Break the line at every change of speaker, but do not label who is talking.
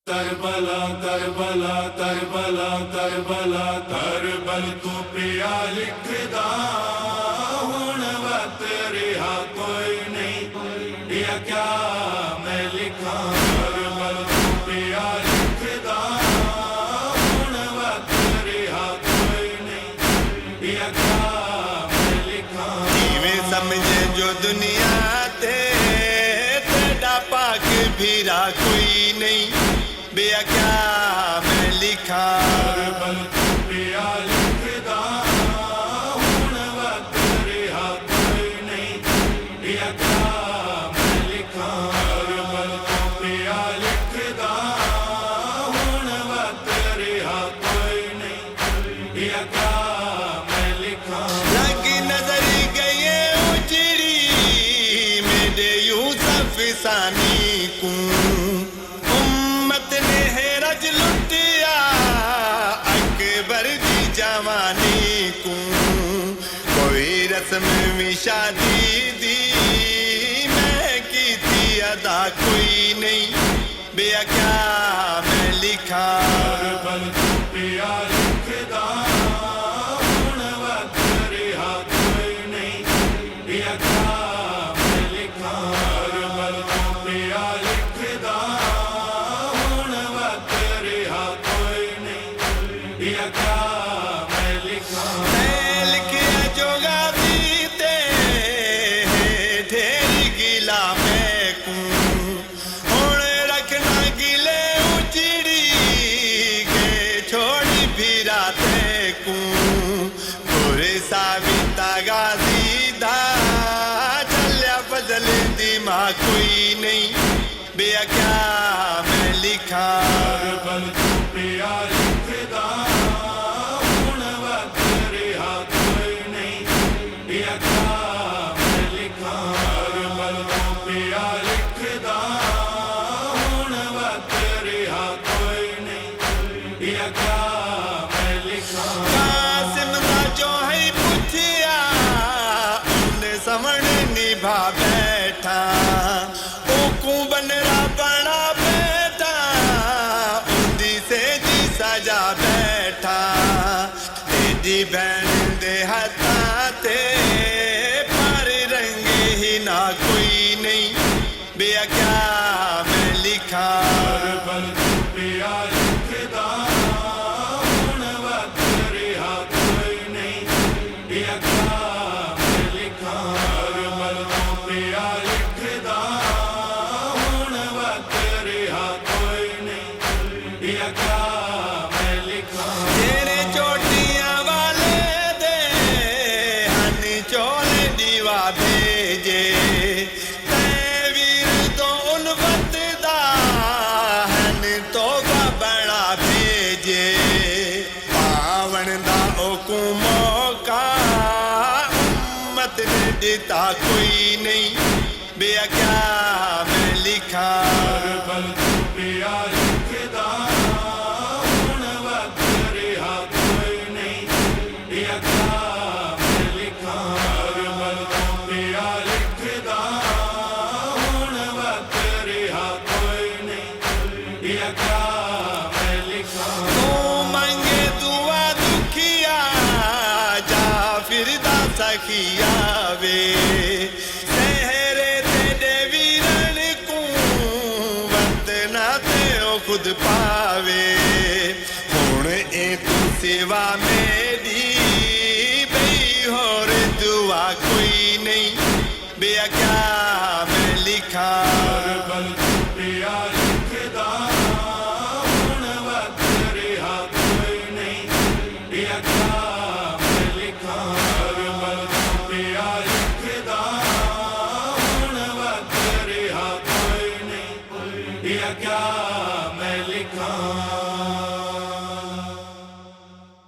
Karbala Karbala Karbala Karbala करबल तू पिया लिखदा हुण वत रिहा कोई नहीं या क्या मैं लिखा करबल तू पिया लिखदा हुण वत रिहा कोई नहीं या क्या मैं लिखा
जिवें समझे जो दुनिया ते तेरा पाक भीरा कोई नहीं बेया क्या मैं लिखा
करबल तू पिया लिखदा हुण वत रिहा कोई नहीं या क्या मैं लिखा करबल तू पिया लिखदा हुण वत रिहा कोई नहीं या क्या मैं लिखा
लग नजर गए उजड़ी मेरे यूसुफ सानी को लुटिया अकबर की जवानी को कोई रस्म में शादी दी मैं की थी अदा कोई नहीं बेया क्या मैं लिखा
करबल तू पिया लिखदा हुण वत रिहा कोई नहीं या क्या मैं लिखा करबल तू पिया लिखदा या क्या मैं लिखा
मैं लिखिया जो गाती ते ढेर गिला मैं को हुण रखना गिले उजड़ी के छोड़ी फिरा ते को पूरे साबिता गाजी दा चलिया बदल दिमा कोई नहीं बेया क्या मैं लिखा
करबल तू पिया लिखदा हुण वत रिहा कोई नहीं या क्या मैं लिखा करबल तू पिया लिखदा हुण वत रिहा कोई नहीं या क्या मैं लिखा
कासिम दा जो है पुछिया उन्हें समण निभा बैठा ओकू बनरा बना बैठा उन्दी से जी सजा बैठा तेरी बहन दे हथा ते पर रंगे ही ना कोई नहीं बेया क्या मैं लिखा
करबल तू पिया लिखदा हुण वत रिहा कोई नहीं या क्या मैं लिखा करबल तू पिया लिखदा हुण वत रिहा कोई नहीं या क्या मैं लिखा
तेरे चोटियां वाले दे हन चोले दीवा भेजे वीर तो उन बतदा हन तो बड़ा भेजे पावन दा ओकू मौका उम्मत ने दिता कोई नहीं बेया क्या मैं लिखा
करबल तू पिया लिखदा हुण वत रिहा कोई नहीं या क्या मैं लिखा करबल तू पिया लिखदा हुण वत रिहा कोई नहीं या क्या मैं लिखा
तू मंगे दुआ दुखिया जा फिर दा सखिया वे सहरे तेरे वीरन को वंदना ते ओ खुद पावे हुण ए तू सेवा मेरी बई होर दुआ कोई नहीं बेया क्या